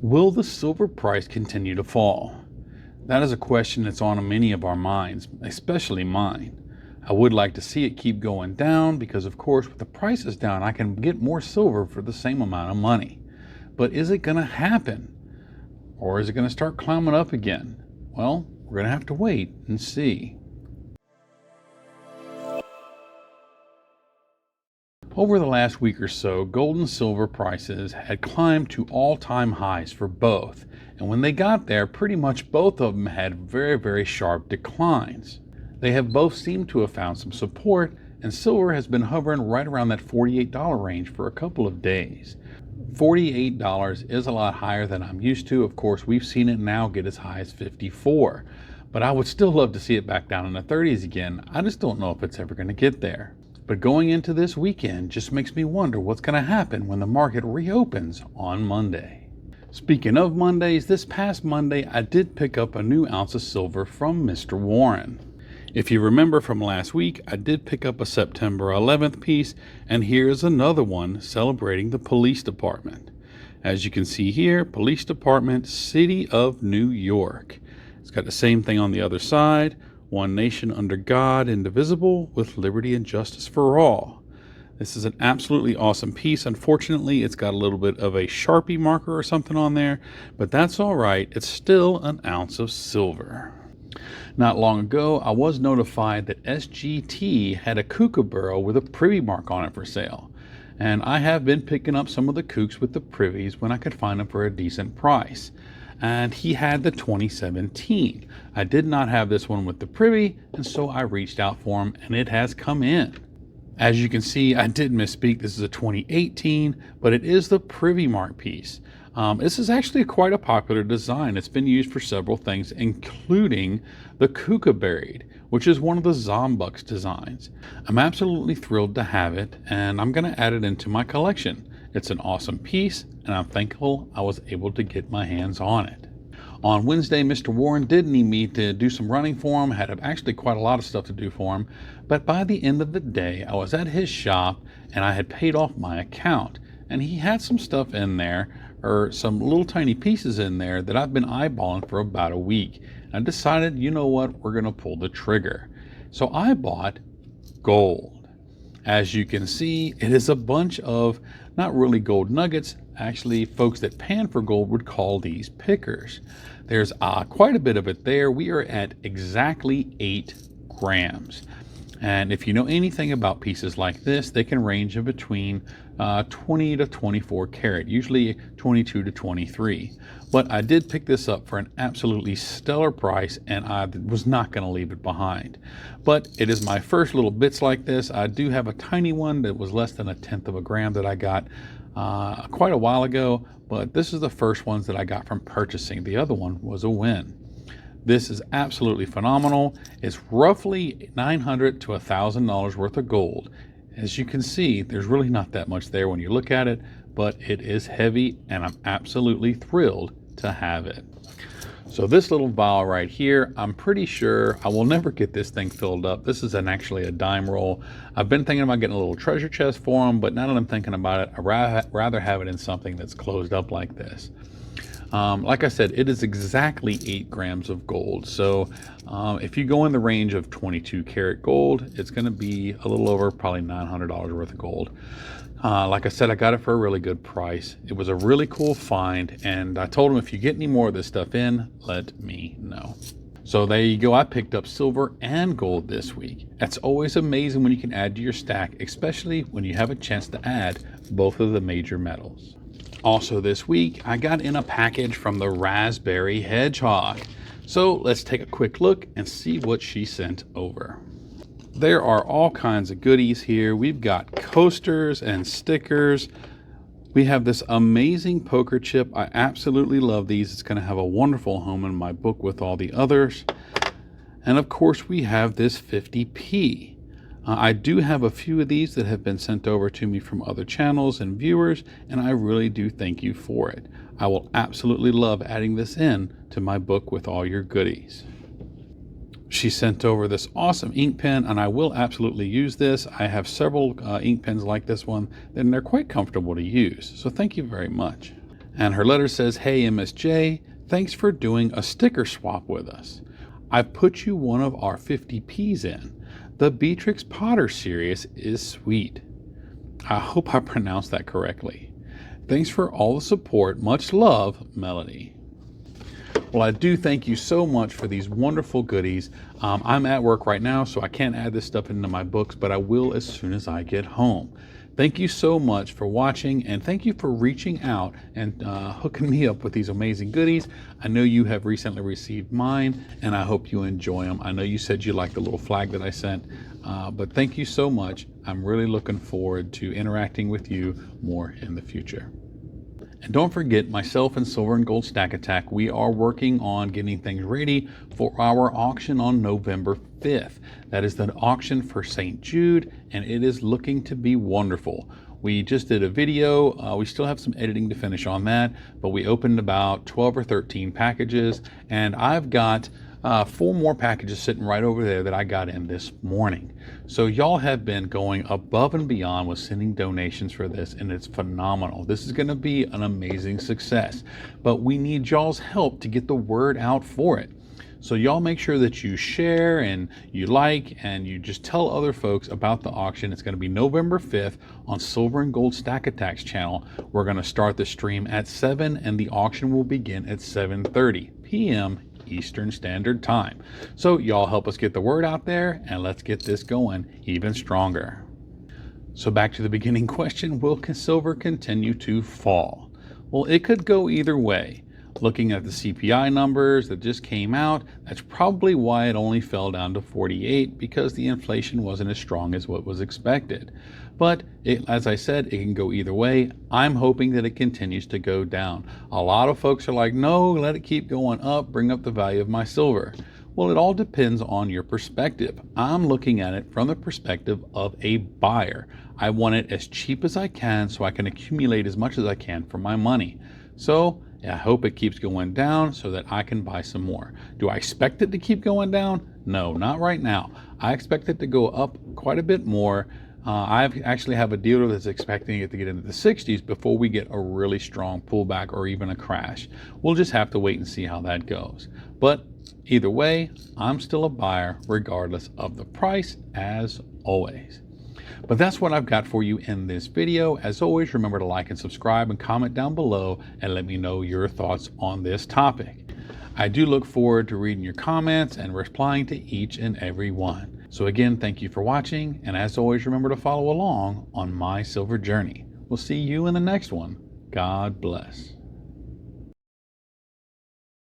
Will the silver price continue to fall? That is a question that's on many of our minds, especially mine. I would like to see it keep going down because, of course, with the prices down, I can get more silver for the same amount of money. But is it going to happen? Or is it going to start climbing up again? Well, we're going to have to wait and see. Over the last week or so, gold and silver prices had climbed to all-time highs for both. And when they got there, pretty much both of them had very sharp declines. They have both seemed to have found some support, and silver has been hovering right around that $48 range for a couple of days. $48 is a lot higher than I'm used to. Of course, we've seen it now get as high as $54. But I would still love to see it back down in the 30s again. I just don't know if it's ever going to get there. But going into this weekend just makes me wonder what's going to happen when the market reopens on Monday. Speaking of Mondays, this past Monday I did pick up a new ounce of silver from Mr. Warren. If you remember from last week, I did pick up a September 11th piece, and here's another one celebrating the police department. As you can see here, Police Department, City of New York. It's got the same thing on the other side. One nation under God, indivisible, with liberty and justice for all. This is an absolutely awesome piece. Unfortunately, it's got a little bit of a Sharpie marker or something on there, but that's all right. It's still an ounce of silver. Not long ago, I was notified that SGT had a kookaburra with a privy mark on it for sale. And I have been picking up some of the kooks with the privies when I could find them for a decent price. And he had the 2017. I did not have this one with the privy, and so I reached out for him, and it has come in. As you can see, I did misspeak. This is a 2018, but it is the privy mark piece. This is actually quite a popular design. It's been used for several things, including the kookaburra, which is one of the Zombucks designs. I'm absolutely thrilled to have it, and I'm going to add it into my collection. It's an awesome piece, and I'm thankful I was able to get my hands on it. On Wednesday, Mr. Warren did need me to do some running for him, had actually quite a lot of stuff to do for him, but by the end of the day, I was at his shop, and I had paid off my account, and he had some stuff in there, or some little tiny pieces in there that I've been eyeballing for about a week. And I decided, you know what, we're going to pull the trigger. So I bought gold. As you can see, it is a bunch of not really gold nuggets. Actually, folks that pan for gold would call these pickers. There's quite a bit of it there. We are at exactly 8 grams. And if you know anything about pieces like this, they can range in between 20 to 24 karat, usually 22 to 23. But I did pick this up for an absolutely stellar price, and I was not going to leave it behind. But it is my first little bits like this. I do have a tiny one that was less than 1/10 of a gram that I got quite a while ago, but this is the first ones that I got from purchasing. The other one was a win. This is absolutely phenomenal. It's roughly $900 to $1,000 worth of gold. As you can see, there's really not that much there when you look at it, but it is heavy, and I'm absolutely thrilled to have it. So this little vial right here, I'm pretty sure I will never get this thing filled up. This is actually a dime roll. I've been thinking about getting a little treasure chest for them, but now that I'm thinking about it, I'd rather have it in something that's closed up like this. Like I said, it is exactly 8 grams of gold. So if you go in the range of 22 karat gold, it's going to be a little over probably $900 worth of gold. Like I said, I got it for a really good price. It was a really cool find, and I told him if you get any more of this stuff in, let me know. So there you go. I picked up silver and gold this week. It's always amazing when you can add to your stack, especially when you have a chance to add both of the major metals. Also this week, I got in a package from the Raspberry Hedgehog. So let's take a quick look and see what she sent over. There are all kinds of goodies here. We've got coasters and stickers. We have this amazing poker chip. I absolutely love these. It's going to have a wonderful home in my book with all the others. And of course, we have this 50p. I do have a few of these that have been sent over to me from other channels and viewers, and I really do thank you for it. I will absolutely love adding this in to my book with all your goodies. She sent over this awesome ink pen, and I will absolutely use this. I have several ink pens like this one, and they're quite comfortable to use, so thank you very much. And her letter says, "Hey MSJ, thanks for doing a sticker swap with us. I've put you one of our 50Ps in. The Beatrix Potter series is sweet." I hope I pronounced that correctly. "Thanks for all the support. Much love, Melody." Well, I do thank you so much for these wonderful goodies. I'm at work right now, so I can't add this stuff into my books, but I will as soon as I get home. Thank you so much for watching, and thank you for reaching out and hooking me up with these amazing goodies. I know you have recently received mine, and I hope you enjoy them. I know you said you liked the little flag that I sent, but thank you so much. I'm really looking forward to interacting with you more in the future. And don't forget, myself and Silver and Gold Stack Attack, we are working on getting things ready for our auction on November 5th. That is the auction for St. Jude, and it is looking to be wonderful. We just did a video. We still have some editing to finish on that, but we opened about 12 or 13 packages, and I've got 4 more packages sitting right over there that I got in this morning. So y'all have been going above and beyond with sending donations for this, and it's phenomenal. This is going to be an amazing success, but we need y'all's help to get the word out for it. So y'all make sure that you share and you like and you just tell other folks about the auction. It's going to be November 5th on Silver and Gold Stack Attack's channel. We're going to start the stream at 7 and the auction will begin at 7:30 p.m. Eastern Standard Time. So y'all help us get the word out there, and let's get this going even stronger. So back to the beginning question, will silver continue to fall? Well, it could go either way. Looking at the CPI numbers that just came out, that's probably why it only fell down to 48, because the inflation wasn't as strong as what was expected. But as I said, it can go either way. I'm hoping that it continues to go down. A lot of folks are like, no, let it keep going up, bring up the value of my silver. Well, it all depends on your perspective. I'm looking at it from the perspective of a buyer. I want it as cheap as I can so I can accumulate as much as I can for my money. So I hope it keeps going down so that I can buy some more. Do I expect it to keep going down? No, not right now. I expect it to go up quite a bit more. I actually have a dealer that's expecting it to get into the 60s before we get a really strong pullback or even a crash. We'll just have to wait and see how that goes. But either way, I'm still a buyer regardless of the price, as always. But that's what I've got for you in this video. As always, remember to like and subscribe and comment down below and let me know your thoughts on this topic. I do look forward to reading your comments and replying to each and every one. So again, thank you for watching, and as always, remember to follow along on my silver journey. We'll see you in the next one. God bless.